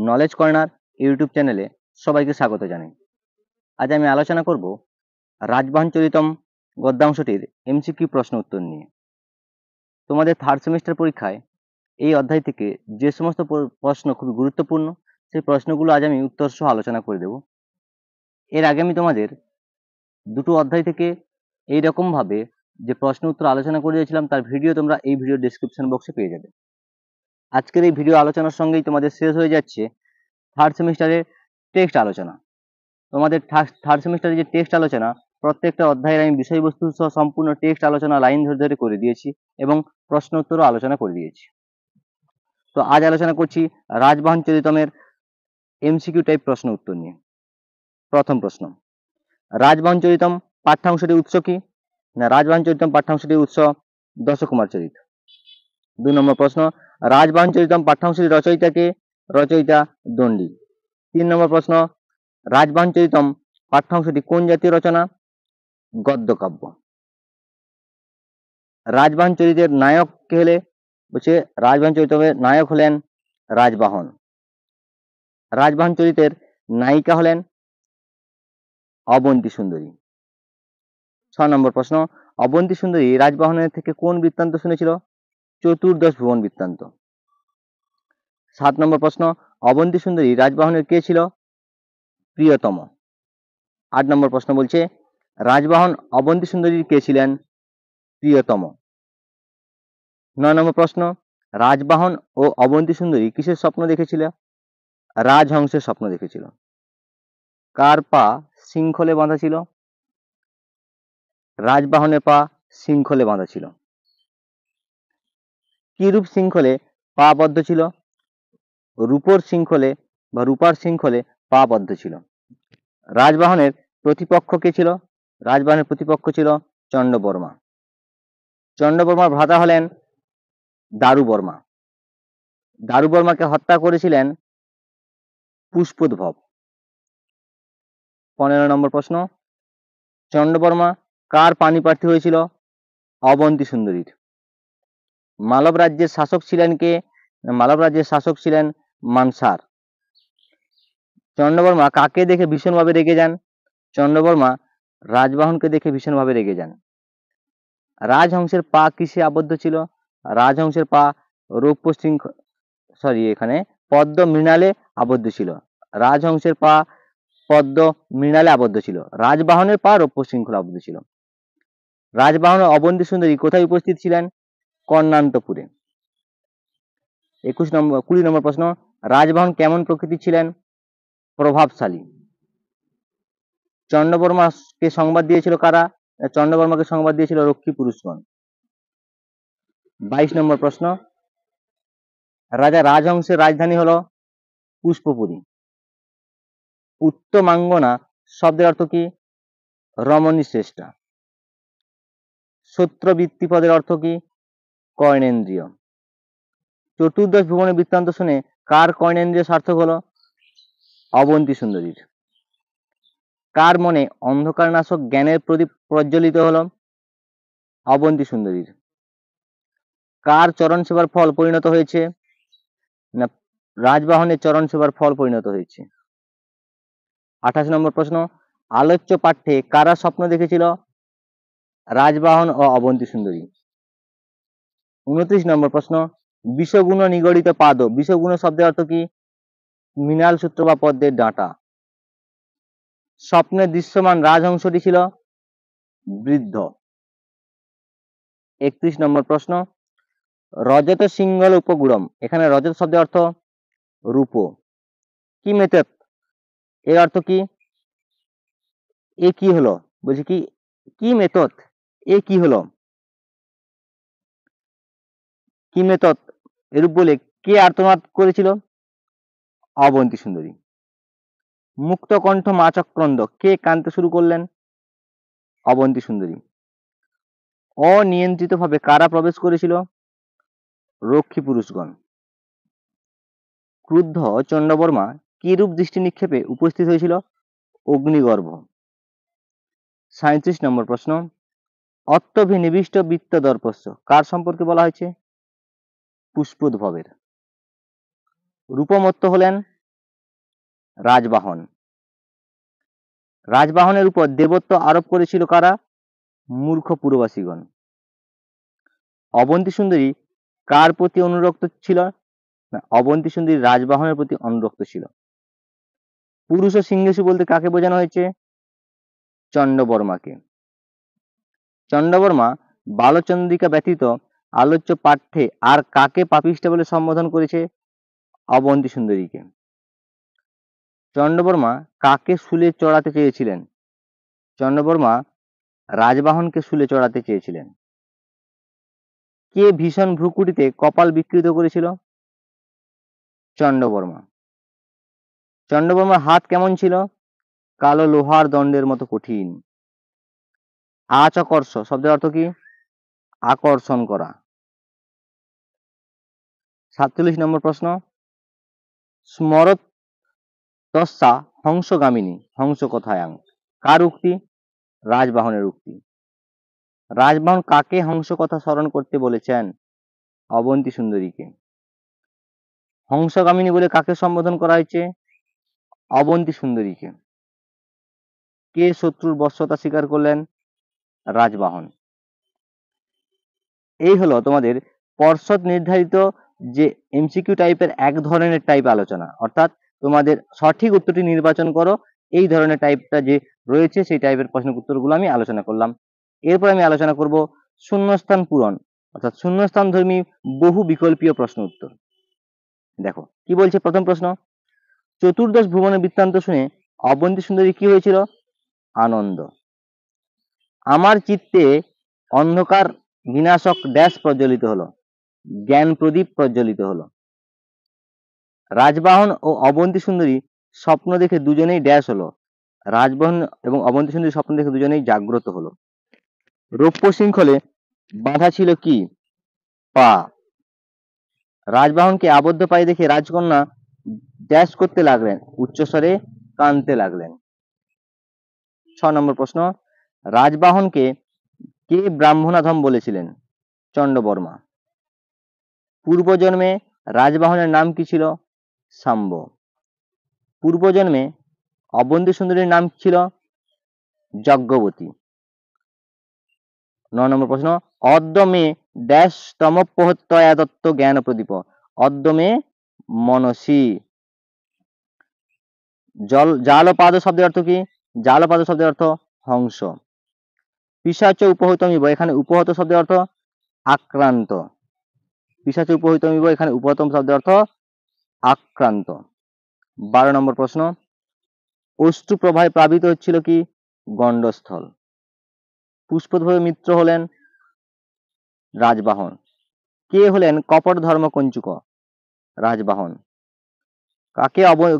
Knowledge corner YouTube চ্যানেলে সবাইকে স্বাগত জানাই। আজ আমি আলোচনা করব রাজবাহনচরিতম গদ্যাংশটির এমসিকিউ প্রশ্ন উত্তর নিয়ে। তোমাদের থার্ড সেমিস্টার পরীক্ষায় এই অধ্যায় থেকে যে সমস্ত প্রশ্ন খুবই গুরুত্বপূর্ণ, সেই প্রশ্নগুলো আজ আমি উত্তর সহ আলোচনা করে দেব। এর আগে আমি তোমাদের দুটো অধ্যায় থেকে এইরকমভাবে যে প্রশ্ন উত্তর আলোচনা করে দিয়েছিলাম, তার ভিডিও তোমরা এই ভিডিও ডেসক্রিপশন বক্সে পেয়ে যাবে। আজকের এই ভিডিও আলোচনার সঙ্গেই তোমাদের শেষ হয়ে যাচ্ছে থার্ড সেমিস্টারের টেক্সট আলোচনা। তোমাদের থার্ড সেমিস্টারে যে টেক্সট আলোচনা, প্রত্যেকটা অধ্যায়ের আমি বিষয়বস্তু সহ সম্পূর্ণ টেক্সট আলোচনা লাইন ধরে ধরে করে দিয়েছি এবং প্রশ্ন উত্তরও আলোচনা করে দিয়েছি। তো আজ আলোচনা করছি রাজবাহনচরিতমের এমসিকিউ টাইপ প্রশ্ন উত্তর নিয়ে। প্রথম প্রশ্ন, রাজবাহনচরিতম পাঠ্যাংশটির উৎস কি? না, রাজবাহনচরিতম পাঠ্যাংশটির উৎস দশকুমার চরিত। 2 নম্বর প্রশ্ন, রাজবাহনচরিতম পাঠ্যাংশটির রচয়িতা কে? রচয়িতা দণ্ডী। 3 নম্বর প্রশ্ন, রাজবাহনচরিতম পাঠ্যাংশটি কোন জাতীয় রচনা? গদ্যকাব্য। রাজবাহনচরিতের নায়ক কে হলে? বলছে রাজবাহনচরিতের নায়ক হলেন রাজবাহন। রাজবাহনচরিতের নায়িকা হলেন অবন্তী সুন্দরী। 6 নম্বর প্রশ্ন, অবন্তী সুন্দরী রাজবাহনের থেকে কোন বৃত্তান্ত শুনেছিল? চতুর্দশ ভুবন বৃত্তান্ত। 7 নম্বর প্রশ্ন, অবন্তী সুন্দরী রাজবাহনের কে ছিল? প্রিয়তম। 8 নম্বর প্রশ্ন বলছে রাজবাহন অবন্তী সুন্দরীর কে ছিলেন? প্রিয়তম। 9 নম্বর প্রশ্ন, রাজবাহন ও অবন্তী সুন্দরী কিসের স্বপ্ন দেখেছিল? রাজহংসের স্বপ্ন দেখেছিল। কার পা শৃঙ্খলে বাঁধা ছিল? রাজবাহনের পা শৃঙ্খলে বাঁধা ছিল। কিরূপ শৃঙ্খলে পা বদ্ধ ছিল? রূপোর শৃঙ্খলে বা রূপার শৃঙ্খলে পা বদ্ধ ছিল। রাজবাহনের প্রতিপক্ষ কে ছিল? রাজবাহনের প্রতিপক্ষ ছিল চন্ডবর্মা। চন্ডবর্মার ভ্রাতা হলেন দারুবর্মা। দারুবর্মাকে হত্যা করেছিলেন পুষ্পোদ্ভব। 15 নম্বর প্রশ্ন, চন্ডবর্মা কার পাণিপ্রার্থী হয়েছিল? অবন্তী সুন্দরীর। মালব রাজ্যের শাসক ছিলেন কে? মালব রাজ্যের শাসক ছিলেন মানসার। চন্ডবর্মা কাকে দেখে ভীষণভাবে রেগে যান? চন্ডবর্মা রাজবাহনকে দেখে ভীষণভাবে রেগে যান। রাজহংসের পা কিসে আবদ্ধ ছিল? রাজহংসের পা রৌপ্য এখানে পদ্ম মৃণালে আবদ্ধ ছিল। রাজহংসের পা পদ্ম মৃণালে আবদ্ধ ছিল। রাজবাহনের পা রৌপ্য শৃঙ্খলে আবদ্ধ ছিল। রাজবাহন ও অবন্তী সুন্দরী কোথায় উপস্থিত ছিলেন? কর্ণান্তপুরে। 20 নম্বর প্রশ্ন, রাজবাহন কেমন প্রকৃতির ছিলেন? প্রভাবশালী। চন্ডবর্মাকে সংবাদ দিয়েছিল কারা? চন্ডবর্মাকে সংবাদ দিয়েছিল রক্ষী পুরুষগণ। 22 নম্বর প্রশ্ন, রাজা রাজহংসের রাজধানী হলো পুষ্পপুরী। উত্তমাঙ্গনা শব্দের অর্থ কি? রমণী শ্রেষ্ঠা। সত্যবৃত্তি পদের অর্থ কি? কর্ণেন্দ্রিয়। চতুর্দশ ভুবনের বৃত্তান্ত শুনে কার কর্ণেন্দ্রিয় সার্থক হলো? অবন্তী সুন্দরীর। কার মনে অন্ধকার নাশক জ্ঞানের প্রদীপ প্রজ্বলিত হলো? অবন্তী সুন্দরীর। কার চরণ সেবার ফল পরিণত হয়েছে? না, রাজবাহনের চরণ সেবার ফল পরিণত হয়েছে। 28 নম্বর প্রশ্ন, আলোচ্য পাঠ্যে কারা স্বপ্ন দেখেছিল? রাজবাহন ও অবন্তী সুন্দরী। 29 নম্বর প্রশ্ন, বিষগুণ নিগড়িত পাদ। বিষগুণ শব্দের অর্থ কি? মৃণাল সূত্র বা পদ্মের ডাঁটা। স্বপ্নে দৃশ্যমান রাজহংসটি ছিল বৃদ্ধ। 31 নম্বর প্রশ্ন, রজত সিংহল উপগুড়ম। এখানে রজত শব্দের অর্থ রূপ। কি মেথড এর অর্থ কি? এ কি হলো? বলছি কি কি মেথড এ কি হলো? কি মেথড এরূপ বলে কে আর্তনাদ করেছিল? অবন্তী সুন্দরী। মুক্তকণ্ঠ মা চক্রন্দ কে কাঁদতে শুরু করলেন? অবন্তী সুন্দরী। অনিয়ন্ত্রিতভাবে কারা প্রবেশ করেছিল? রক্ষী পুরুষগণ। ক্রুদ্ধ চন্ডবর্মা কিরূপ দৃষ্টি নিক্ষেপে উপস্থিত হয়েছিল? অগ্নিগর্ভ। 37 নম্বর প্রশ্ন, অত্যভিনিবিষ্ট বৃত্ত দর্পস্য কার সম্পর্কে বলা হয়েছে? পুষ্পোদ্ভবের। রূপমত্ত হলেন রাজবাহন। রাজবাহনের উপর দেবত্ব আরোপ করেছিল কারা? মূর্খ পুরবাসীগণ। অবন্তী সুন্দরী কার প্রতি অনুরক্ত ছিল? না, অবন্তী সুন্দরী রাজবাহনের প্রতি অনুরক্ত ছিল। পুরুষ ও সিংহেশু বলতে কাকে বোঝানো হয়েছে? চন্ডবর্মাকে। চন্ডবর্মা বালচন্দ্রিকা ব্যতীত আলোচ্য পাঠ্যে আর কাকে পাপিষ্ঠ বলে সম্বোধন করেছে? অবন্তী সুন্দরীকে। চন্ডবর্মা কাকে শুলে চড়াতে চেয়েছিলেন? চন্ডবর্মা রাজবাহনকে শুলে চড়াতে চেয়েছিলেন। কে ভীষণ ভ্রুকুটিতে কপাল বিকৃত করেছিল? চন্ডবর্মা। চন্ডবর্মার হাত কেমন ছিল? কালো লোহার দণ্ডের মতো কঠিন। আচকর্ষ শব্দের অর্থ কি? আকর্ষণ করা। 47 নম্বর প্রশ্ন, স্মরত তস্যা হংসগামিনী হংস কথায়াং কার উক্তি? রাজবাহনের উক্তি। রাজবাহন কাকে হংস কথা স্মরণ করতে বলেছেন? অবন্তী সুন্দরীকে। হংসগামিনী বলে কাকে সম্বোধন করা হয়েছে? অবন্তী সুন্দরীকে। কে শত্রুর বশ্যতা স্বীকার করলেন? রাজবাহন। এই হলো তোমাদের পর্ষদ নির্ধারিত যে এমসিকিউ টাইপের এক ধরনের টাইপ আলোচনা, অর্থাৎ তোমাদের সঠিক উত্তরটি নির্বাচন করো, এই ধরনের টাইপটা যে রয়েছে সেই টাইপের প্রশ্নের উত্তরগুলো আমি আলোচনা করলাম। এরপর আমি আলোচনা করব শূন্যস্থান পূরণ, অর্থাৎ শূন্যস্থান ধর্মী বহু বিকল্পীয় প্রশ্ন উত্তর। দেখো কি বলছে প্রথম প্রশ্ন, চতুর্দশ ভুবনের বৃত্তান্ত শুনে অবন্তী সুন্দরী কি হয়েছিল? আনন্দ। আমার চিত্তে অন্ধকার বিনাশক ড্যাশ প্রজ্বলিত হলো, জ্ঞান প্রদীপ প্রজ্বলিত হলো। রাজবাহন ও অবন্তী সুন্দরী স্বপ্ন দেখে দুজনেই ড্যাশ হলো, রাজবাহন এবং অবন্তী সুন্দরী স্বপ্ন দেখে দুজনেই জাগ্রত হলো। রৌপ্য শৃঙ্খলে বাঁধা ছিল কি? পা। রাজবাহনকে আবদ্ধ পায়ে দেখে রাজকন্যা ড্যাশ করতে লাগলেন, উচ্চস্বরে কাঁদতে লাগলেন। 6 নম্বর প্রশ্ন, রাজবাহনকে কে ব্রাহ্মণাধম বলেছিলেন? চন্ডবর্মা। পূর্বজন্মে রাজবাহনের নাম কি ছিল? শাম্ব। পূর্বজন্মে অবন্তী সুন্দরীর নাম ছিল যজ্ঞবতী। 9 নম্বর প্রশ্ন, অদ্য মে ড্যাশ তমপ্রহত্যয়া দত্ত জ্ঞান প্রদীপ, অদ্য মে মনসী। জালপাদ শব্দের অর্থ কি? জালপাদ শব্দের অর্থ হংস। পিশাচ উপহতমিব, এখানে উপহত শব্দের অর্থ আক্রান্ত। পিশাচ উপহতমিব, এখানে উপহতম শব্দের অর্থ আক্রান্ত। 12 নম্বর প্রশ্ন, অশ্রু প্রভায় প্লাবিত হচ্ছিল কি? গণ্ডস্থল। পুষ্পধর মিত্র হলেন রাজবাহন। কে হলেন কপট ধর্ম কঞ্চুক? রাজবাহন।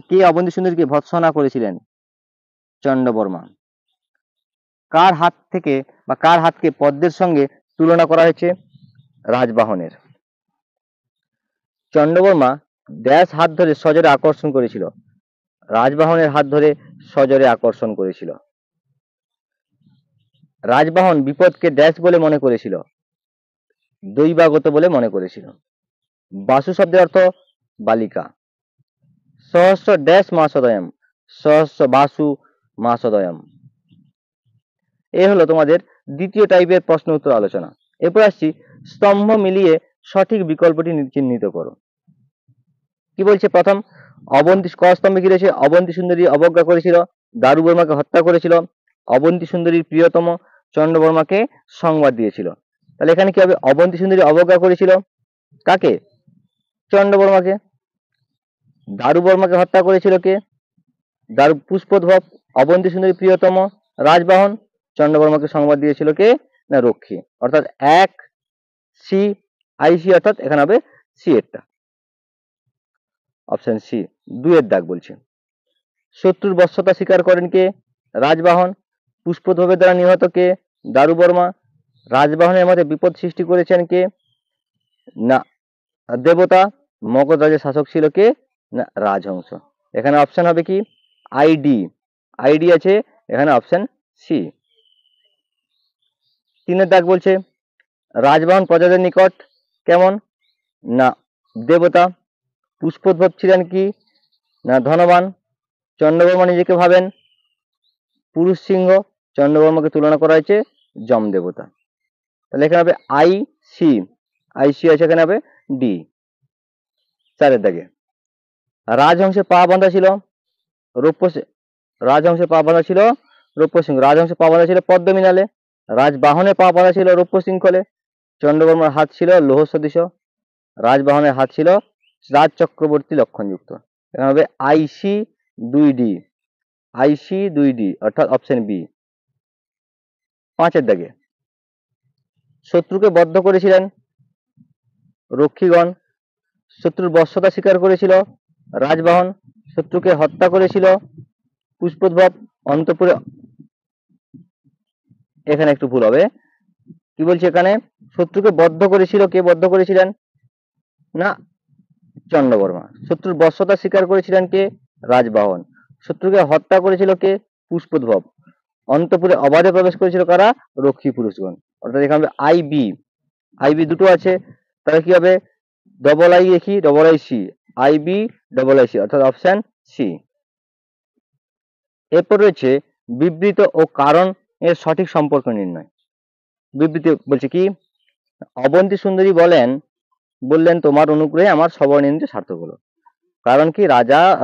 কে অবন্তী সুন্দরীকে ভৎসনা করেছিলেন? চন্ডবর্মা। কার হাত থেকে বা কার হাতকে পদ্মের সঙ্গে তুলনা করা হয়েছে? রাজবাহনের। চন্ডবর্মা ড্যাশ হাত ধরে সজোরে আকর্ষণ করেছিল? রাজবাহনের হাত ধরে সজোরে আকর্ষণ করেছিল। রাজবাহন বিপদকে ড্যাশ বলে মনে করেছিল? দৈবাগত বলে মনে করেছিল। বাসু শব্দের অর্থ বালিকা। সহস্র ড্যাশ মাসোদয়ম, সহস্র বাসু মাসোদয়ম। এ হলো তোমাদের দ্বিতীয় টাইপের প্রশ্ন উত্তর আলোচনা। এরপর আসছি স্তম্ভ মিলিয়ে সঠিক বিকল্পটি চিহ্নিত করো। কি বলছে প্রথম, অবন্তী ক স্তম্ভে কি রয়েছে? অবন্তী সুন্দরী অবজ্ঞা করেছিল, দারুবর্মাকে হত্যা করেছিল, অবন্তী সুন্দরীর প্রিয়তম চন্ডবর্মাকে সংবাদ দিয়েছিল। তাহলে এখানে কি হবে? অবন্তী সুন্দরী অবজ্ঞা করেছিল কাকে? চন্ডবর্মাকে। দারুবর্মাকে হত্যা করেছিল কে? পুষ্পোদ্ভব। অবন্তী সুন্দরী প্রিয়তম রাজবাহন। চন্ডবর্মাকে সংবাদ দিয়েছিল কে? না রক্ষী। অর্থাৎ এক সি আইসি, অর্থাৎ এখানে হবে সি এরটা, অপশন সি 2 এর দাগ বলছে। শত্রুর বশ্যতা স্বীকার করেন কে? রাজবাহন। পুষ্পধবের দ্বারা নিহত কে? দারুবর্মা। রাজবাহনের মধ্যে বিপদ সৃষ্টি করেছেন কে? না দেবতা। মগধ রাজের শাসক ছিল কে? না রাজহংস। এখানে অপশন হবে কি? আইডি। আইডি আছে এখানে, অপশন সি। 3 এর দাগ বলছে রাজবাহন প্রজাদের নিকট কেমন? না দেবতা। পুষ্পোদ্ভব ছিলেন কি? না ধনবান। চন্দ্রবর্মা নিজেকে ভাবেন পুরুষ সিংহ, চন্দ্রবর্মাকে তুলনা করা হয়েছে যম দেবতা। তাহলে এখানে হবে আই সি, আই সি আছে, এখানে হবে ডি। 4 দাগে রাজহংসে পা বাঁধা ছিল রৌপ্য, রাজহংসে পা বাঁধা ছিল রৌপ্য সিংহ, রাজহংসে পা বাঁধা ছিল পদ্ম মিনালে, রাজবাহনে পা বাঁধা ছিল রৌপ্য শৃঙ্খলে, চন্দ্রবর্মার হাত ছিল লৌহ সদৃশ, রাজবাহনের হাত ছিল রাজ চক্রবর্তী লক্ষণযুক্ত। এখানে হবে আইসি 2D, আইসি 2D অর্থাৎ অপশন বি। 5 দাগে শত্রুকে বদ্ধ করেছিলেন রক্ষীগণ, শত্রুর বশ্যতা স্বীকার করেছিল রাজবাহন, শত্রুকে হত্যা করেছিল পুষ্পোদ্ভব, অন্তপুরে, এখানে একটু ভুল হবে, কি বলছে এখানে শত্রুকে বদ্ধ করেছিল, কে বদ্ধ করেছিলেন না চন্দ্রবর্মা, শত্রুর বশ্যতা স্বীকার করেছিলেন কে রাজবাহন, শত্রুকে হত্যা করেছিল কে পুষ্পোদ্ভব, অন্তপুরে অবাধে প্রবেশ করেছিল কারা রক্ষী পুরুষগণ। অর্থাৎ এখানে হবে আই বি, আই বি দুটো আছে, তাহলে কি হবে ডবল আই দেখি, double I C, I B double I C অর্থাৎ অপশন সি। এরপর রয়েছে বিবৃত ও কারণ এর সঠিক সম্পর্ক নির্ণয়। বিবৃতি বলছে কি, অবন্তী সুন্দরী বললেন তোমার অনুগ্রহে আমার সবর্ণেন্দ্রিয় সার্থক হলো। কারণ কি,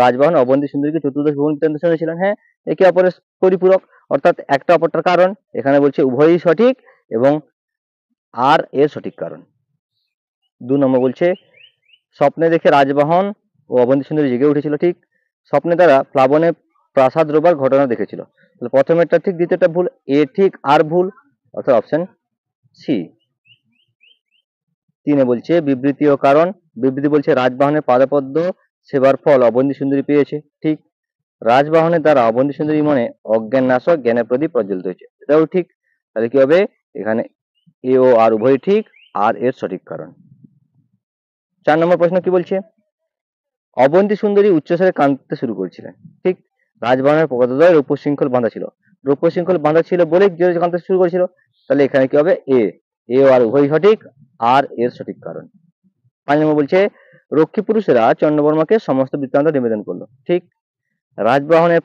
রাজবাহন অবন্তী সুন্দরীকে চতুর্দশ ভুবন বৃত্তান্ত শুনেছিলেন, হ্যাঁ একে অপরের পরিপূরক, অর্থাৎ একটা অপরটার কারণ, এখানে বলছে উভয়ই সঠিক এবং আর এর সঠিক কারণ। 2 নম্বর বলছে স্বপ্নে দেখে রাজবাহন ও অবন্তী সুন্দরী জেগে উঠেছিল, ঠিক স্বপ্নে তারা প্লাবনে প্রাসাদ রোবার ঘটনা দেখেছিল। তাহলে প্রথমেরটা ঠিক, দ্বিতীয়টা ভুল, এ ঠিক আর ভুল অর্থাৎ অপশন সি। 3 বলছে বিবৃতি ও কারণ, বিবৃতি বলছে রাজবাহনের পাদপদ্ম সেবার ফল অবন্তী সুন্দরী পেয়েছে, ঠিক রাজবাহনের দ্বারা অবন্তী সুন্দরী মনে অজ্ঞান নাশক জ্ঞানের প্রদীপ প্রজ্বলিত হয়েছে, এটাও ঠিক। তাহলে কি হবে এখানে এ ও আর উভয় ঠিক, আর এর সঠিক কারণ। 4 নম্বর প্রশ্ন কি বলছে, অবন্তী সুন্দরী উচ্চস্বরে কাঁদতে শুরু করেছিলেন, ঠিক রাজবাহনের পদদ্বয়ে রৌপ্য শৃঙ্খল বাঁধা ছিল, রৌপ্য শৃঙ্খল বাঁধা ছিল বলে জোরে কাঁদতে শুরু করেছিল, তাহলে এখানে কি হবে এ ও আর উভয় সঠিক, আর এর সঠিক কারণ। 5 নম্বর বলছে রক্ষী পুরুষেরা চন্দ্রবর্মাকে সমস্ত বৃত্তান্ত নিবেদন করলো, ঠিক রাজবাহনের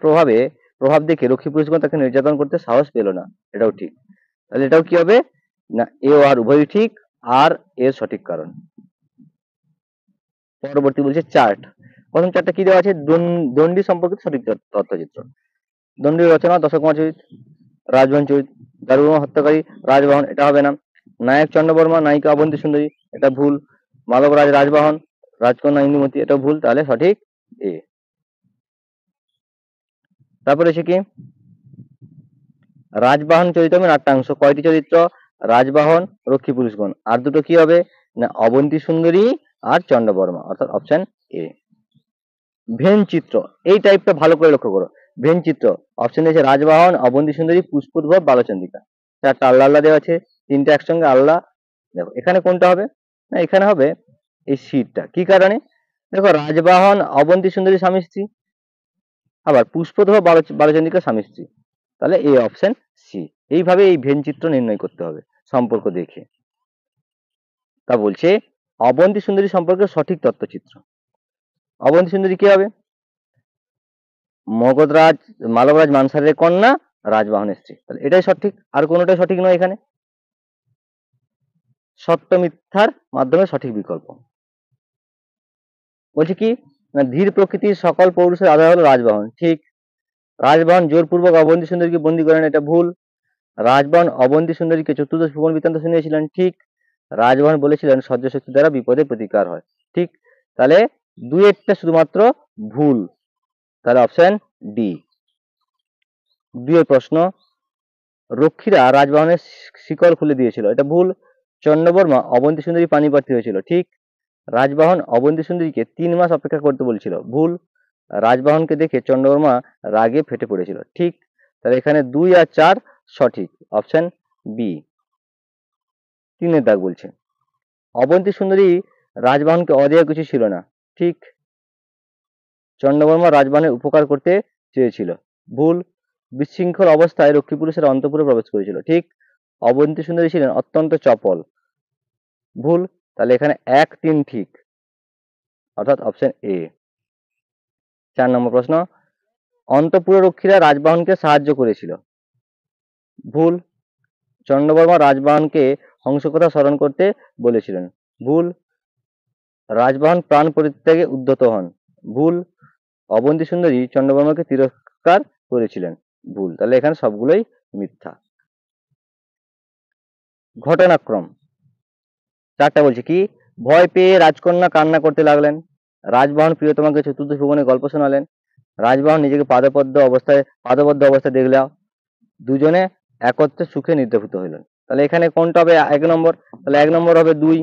প্রভাব দেখে রক্ষী পুরুষগণ তাকে নির্যাতন করতে সাহস পেল না, এটাও ঠিক। তাহলে এটাও কি হবে না এ ও আর উভয়ই ঠিক, আর এর সঠিক কারণ। পরবর্তী বলছে চার্ট, প্রথম চারটা কি দেওয়া আছে, দণ্ডী সম্পর্কিত সঠিক তথ্যচিত্র। দণ্ডীর রচনা দশক চরিত, রাজবাহন চরিত, দারুগমা হত্যাকারী রাজবাহন, এটা হবে না। নায়ক চন্দ্রবর্মা, নায়িকা অবন্তী সুন্দরী, এটা ভুল। মালবরাজ রাজবাহন, রাজকন্যা ইন্দুমতি, এটা ভুল, তাহলে সঠিক এ। তারপরে এসে কি রাজবাহন চরিতমে নাট্যাংশ, কয়টি চরিত্র রাজবাহন রক্ষী পুরুষগণ, আর দুটো কি হবে না অবন্তী সুন্দরী আর চন্দ্রবর্মা অর্থাৎ অপশন এ। ভেন চিত্র, এই টাইপটা ভালো করে লক্ষ্য করো, ভেন চিত্র অপশন দিয়েছে রাজবাহন অবন্তী সুন্দরী পুষ্পোদ্ভব বালচন্দ্রিকা, চারটা আল্লাহ আল্লাহ দেওয়া আছে, তিনটা একসঙ্গে আল্লাহ। দেখো এখানে কোনটা হবে না, এখানে হবে এই সিটটা, কি কারণে দেখো রাজবাহন অবন্তী সুন্দরী স্বামী স্ত্রী, আবার পুষ্পোদ্ভব বালচন্দ্রিকা স্বামী স্ত্রী, তাহলে এই অপশন সি। এইভাবে এই ভেন চিত্র নির্ণয় করতে হবে সম্পর্ক দেখে। তা বলছে অবন্তী সুন্দরী সম্পর্কে সঠিক তথ্যচিত্র, অবন্তী সুন্দরী কি হবে মগধরাজ মালবরাজ মানসারের কন্যা রাজবাহনের স্ত্রী, তাহলে এটাই সঠিক, আর কোনোটাই সঠিক নয়। এখানে সত্য মিথ্যার মাধ্যমে সঠিক বিকল্প বলছে কি না ধীর প্রকৃতির সকল পৌরুষের আধার হলো রাজবাহন, ঠিক রাজবাহন জোরপূর্বক অবন্তী সুন্দরীকে বন্দী করেন, এটা ভুল। রাজবাহন অবন্তী সুন্দরীকে চতুর্দশ ভুবন বৃত্তান্ত শুনিয়েছিলেন, ঠিক রাজবাহন বলেছিলেন সহ্য শক্তি দ্বারা বিপদে প্রতিকার হয়, ঠিক তাহলে দুয়েরটা শুধুমাত্র ভুল, তাহলে অপশন ডি। 2 প্রশ্ন, রক্ষীরা রাজবাহনের শিকল খুলে দিয়েছিল, এটা ভুল। চন্দ্রবর্মা অবন্তী সুন্দরী পানি প্রার্থী হয়েছিল, ঠিক রাজবাহন অবন্তী সুন্দরীকে 3 মাস অপেক্ষা করতে বলেছিল, ভুল। রাজবাহনকে দেখে চন্দ্রবর্মা রাগে ফেটে পড়েছিল, ঠিক তাহলে এখানে 2 আর 4 সঠিক, অপশন বি। 3 দাগ বলছে অবন্তী সুন্দরী রাজবাহনকে অদেয় কিছু ছিল না, ঠিক চন্দ্রবর্মা রাজবাহনের উপকার করতে চেয়েছিল, ভুল। বিশৃঙ্খল অবস্থায় রক্ষী পুরুষের অন্তঃপুরে প্রবেশ করেছিল, ঠিক অবন্তী সুন্দরী ছিলেন অত্যন্ত চপল, ভুল। তাহলে এখানে 1 3 ঠিক, অর্থাৎ অপশন এ। 4 নম্বর প্রশ্ন, অন্তঃপুররক্ষীরা রাজবাহনকে সাহায্য করেছিল। ভুল। চন্দ্রবর্মা রাজবাহনকে হংসকথা স্মরণ করতে বলেছিলেন। ভুল। রাজবাহন প্রাণ পরিত্যাগে উদ্যত হন। ভুল। অবন্তী সুন্দরী চন্দ্রবর্মাকে তিরস্কার করেছিলেন। ভুল। তাহলে এখানে সবগুলোই মিথ্যা। ঘটনাক্রম 4টা বলছে কি, ভয় পেয়ে রাজকন্যা কান্না করতে লাগলেন। রাজবাহন প্রিয়তমাকে চতুর্দশ ভুবনে গল্প শোনালেন। রাজবাহন নিজেকে পাদবদ্ধ অবস্থায় দেখলেও দুজনে একত্রে সুখে নিদ্রাভূত হইলেন। তাহলে এখানে কোনটা হবে? 1 নম্বর। তাহলে 1 নম্বর হবে 2,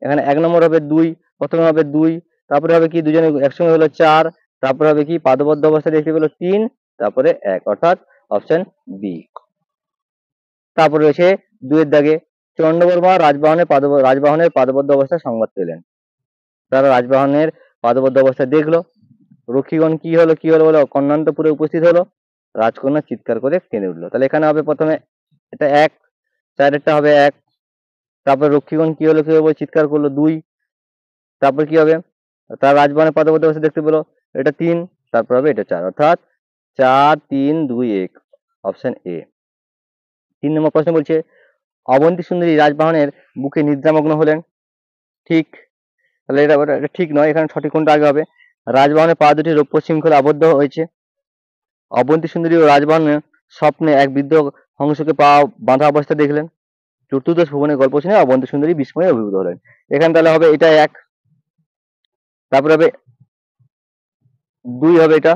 এখানে 1 নম্বর হবে 2, প্রথমে হবে 2, তারপরে হবে কি দুজনে একসঙ্গে হলো 4, তারপরে হবে কি পাদবদ্ধ অবস্থায় দেখতে পেলো 3, তারপরে 1, অর্থাৎ অপশন বি। তারপরে রয়েছে 2 এর দাগে, চন্দ্রবর্মা রাজবাহনের পাদবদ্ধ অবস্থায় সংবাদ পেলেন। তারা রাজবাহনের পাদবদ্ধ অবস্থায় দেখলো। রক্ষীগণ কি হলো বলে কর্ণান্তপুরে উপস্থিত হলো। রাজকন্যা চিৎকার করে কেঁদে উঠলো। তাহলে এখানে হবে প্রথমে এটা 1, 4 হবে 1, তারপরে রক্ষীগণ কি হলো বলে চিৎকার করলো 2, তারপর কি হবে তার রাজবাহনের পাদবদ্ধ অবস্থায় দেখতে পেলো এটা 3, তারপর হবে এটা 4, অর্থাৎ 4, 3, 2, 1, অপশন এ। 3 নম্বর প্রশ্ন বলছে, অবন্তী সুন্দরী রাজবাহনের বুকে নিদ্রামগ্ন হলেন। ঠিক। তাহলে এটা ঠিক নয়, এখানে সঠিক কোনটা আগে হবে? রাজবাহনের পা দুটি রৌপ্য শৃঙ্খলে আবদ্ধ হয়েছে। অবন্তী সুন্দরী ও রাজবাহনের স্বপ্নে এক বৃদ্ধ হংসকে পা বাঁধা অবস্থায় দেখলেন। চতুর্দশ ভুবনের গল্প শুনে অবন্তী সুন্দরী বিস্ময়ে অভিভূত হলেন। এখানে তাহলে হবে এটা 1, তারপরে হবে 2 হবে এটা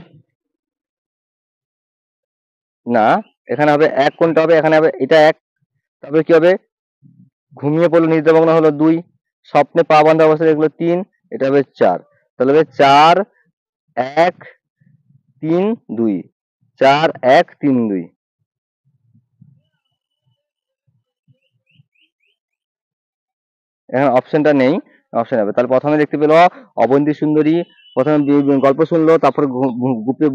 না, এখানে হবে 1, কোনটা হবে? এখানে হবে এটা 1, তারপরে কি হবে ঘুমিয়ে পড়লো নিদ্রামগ্ন হলো 2, স্বপ্নে পা বাঁধা অবস্থায় দেখলো 3, এটা হবে 4, তাহলে হবে 4, 1, 3, 2, 4, 1, 3, 2। এখন অপশনটা নেই, অপশন হবে তাহলে প্রথমে দেখতে পেলো অবন্তী সুন্দরী প্রথমে গল্প শুনলো, তারপরে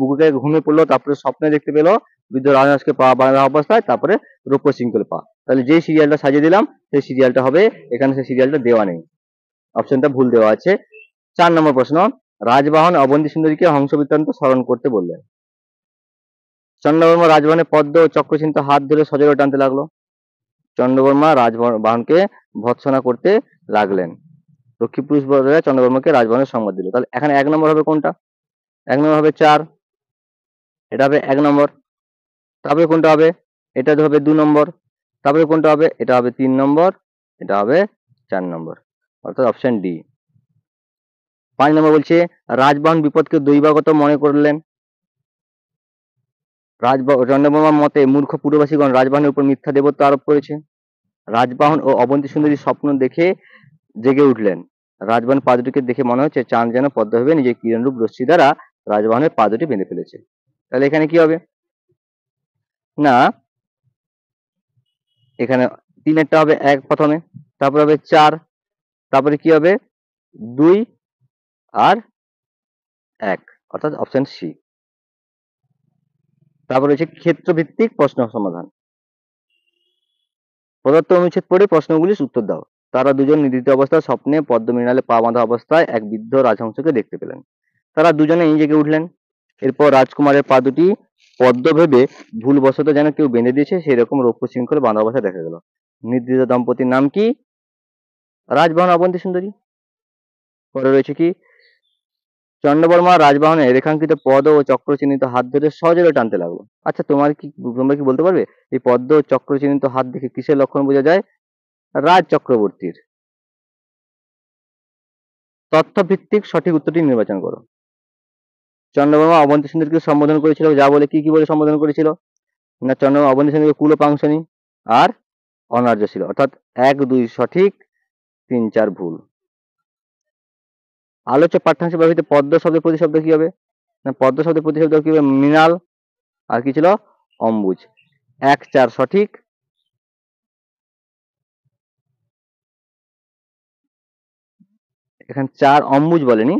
বুকে ঘুমিয়ে পড়লো, তারপরে স্বপ্নে দেখতে পেলো বৃদ্ধ রাজহাঁসকে পা বাঁধা অবস্থায়, তারপরে রৌপ্য শৃঙ্খলে পা। তাহলে যে সিরিয়ালটা সাজিয়ে দিলাম সেই সিরিয়ালটা হবে, এখানে সেই সিরিয়ালটা দেওয়া নেই, অপশনটা ভুল দেওয়া আছে। 4 নম্বর প্রশ্ন, রাজবাহন অবন্তী সুন্দরীকে হংস বৃত্তান্ত স্মরণ করতে বললেন। চন্দ্রবর্মা রাজবাহনের পদ্ম ও চক্রচিহ্নিত হাত ধরে সজোরে টানতে লাগলো। চন্দ্রবর্মা রাজবাহনকে ভৎসনা করতে লাগলেন। লক্ষ্মী পুরুষ বলরা চন্দ্রবর্মাকে রাজবাহনের সংবাদ দিল। তাহলে এখানে 1 নম্বর হবে কোনটা? 1 নম্বর হবে 4, এটা হবে 1 নম্বর। তারপরে কোনটা হবে? এটা হবে 2 নম্বর। তারপরে কোনটা হবে? এটা হবে 3 নম্বর, এটা হবে 4 নম্বর, অর্থাৎ অপশন ডি। 5 নম্বর বলছে, রাজবাহন বিপদকে দৈবাগত মনে করলেন। চন্দ্রবর্মার মতে মূর্খ পুরবাসীগণ রাজবাহনের উপর মিথ্যা দেবত্ব আরোপ করেছে। রাজবাহন ও অবন্তী সুন্দরীর স্বপ্ন দেখে জেগে উঠলেন। রাজবাহন পা দুটিকে দেখে মনে হচ্ছে চাঁদ যেন পদ্মভাবে নিজের কিরণরূপ রশ্মি দ্বারা রাজবাহনের পা দুটি বেঁধে ফেলেছে। তাহলে এখানে কি হবে? না, এখানে 3 হবে 1 প্রথমে, তারপর হবে 4, তারপরে কি হবে 2 আর 1, অর্থাৎ অপশন সি। তারপর হচ্ছে ক্ষেত্রভিত্তিক প্রশ্ন সমাধান। প্রদত্ত অনুচ্ছেদ পড়ে প্রশ্নগুলির উত্তর দাও। তারা দুজন নিদ্রিত অবস্থায় স্বপ্নে পদ্ম মৃণালে পা বাঁধা অবস্থায় এক বৃদ্ধ রাজহংসকে দেখতে পেলেন। তারা দুজনেই জেগে উঠলেন। এরপর রাজকুমারের পা দুটি পদ্ম ভেবে ভুলবশত যেন কেউ বেঁধে দিয়েছে সেরকম রৌপ্য শৃঙ্খলে বাঁধা অবস্থায় দেখা গেল। নিদ্রিত দম্পতির নাম কি? রাজবাহন অবন্তী সুন্দরী। পরে রয়েছে কি, চন্দ্রবর্মা রাজবাহনে রেখাঙ্কিত পদ ও চক্র চিহ্নিত হাত ধরে সজোরে টানতে লাগলো। আচ্ছা, তোমরা কি বলতে পারবে এই পদ্ম ও চক্র চিহ্নিত হাত দেখে কিসের লক্ষণ বোঝা যায়? রাজ চক্রবর্তীর। তথ্যভিত্তিক সঠিক উত্তরটি নির্বাচন করো। চন্দ্রবর্মা অবন্তী সুন্দরীকে সম্বোধন করেছিল যা বলে কি বলে সম্বোধন করেছিল? না, চন্দ্রবর্মা অবন্তী সুন্দরীকে কুলপাংশনী আর অনার্য ছিল, অর্থাৎ 1, 2 সঠিক, 3, 4 ভুল। আলোচ্য পাঠ্যাংশে ব্যবহৃত পদ্ম শব্দের প্রতিশব্দ কি হবে? না, পদ্ম শব্দের প্রতিশব্দ কি হবে? মৃণাল, আর কি ছিল? অম্বুজ। 1, 4 সঠিক। এখানে 4 অম্বুজ বলেনি,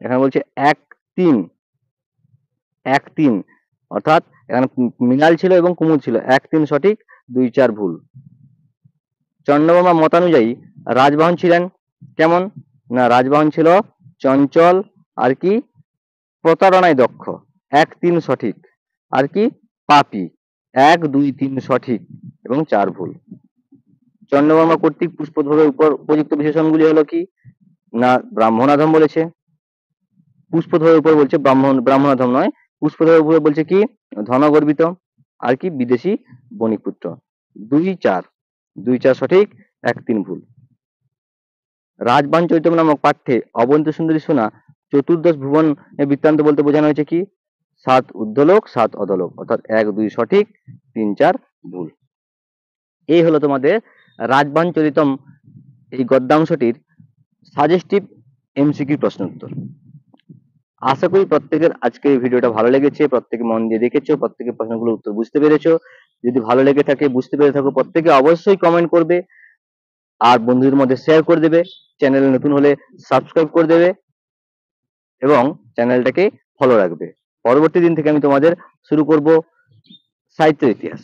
এখানে বলছে 1, 3, 1, 3, অর্থাৎ এখানে মৃণাল ছিল এবং কুমুদ ছিল। 1, 3 সঠিক, 2, 4 ভুল। চন্দ্রবর্মা মতানুযায়ী রাজবাহন ছিলেন কেমন? না, রাজবাহন ছিল চঞ্চল আর কি প্রতারণায় দক্ষ। 1 3 সঠিক, আর কি পাপী 1 2 3 সঠিক এবং 4 ভুল। চন্দ্রবর্মা কর্তৃক পুষ্পধ্ববের উপর উপযুক্ত বিশেষণগুলি হলো কি না ব্রাহ্মণাধম বলেছে, পুষ্পধ্ববের উপর বলছে ব্রাহ্মণাধম নয়, পুষ্পধ্ববের উপরে বলছে কি ধনগর্বিত, আর কি বিদেশি বণিকপুত্র। 2 4 2 4 সঠিক, 1 3 ভুল। রাজবান চরিতম নামক পাঠ্যে অবন্তী সুন্দরী শোনা চতুর্দশ ভুবন বৃত্তান্ত বলতে বোঝানো হয়েছে কি 7 ঊর্ধ্বলোক 7 অধোলোক, অর্থাৎ 1 2 সঠিক 3 4 ভুল। এই হলো তোমাদের রাজবান চরিতম এই গদ্যাংশটির সাজেস্টিভ এমসিকিউ প্রশ্ন উত্তর। আশা করি প্রত্যেকের আজকের এই ভিডিওটা ভালো লেগেছে, প্রত্যেকে মন দিয়ে দেখেছো, প্রত্যেকে প্রশ্নগুলোর উত্তর বুঝতে পেরেছো। যদি ভালো লেগে থাকে, বুঝতে পেরে থাকো, প্রত্যেকে অবশ্যই কমেন্ট করবে আর বন্ধুদের মধ্যে শেয়ার করে দেবে। চ্যানেলে নতুন হলে সাবস্ক্রাইব করে দেবে এবং চ্যানেলটাকে ফলো রাখবে। পরবর্তী দিন থেকে আমি তোমাদের শুরু করব সাহিত্যের ইতিহাস।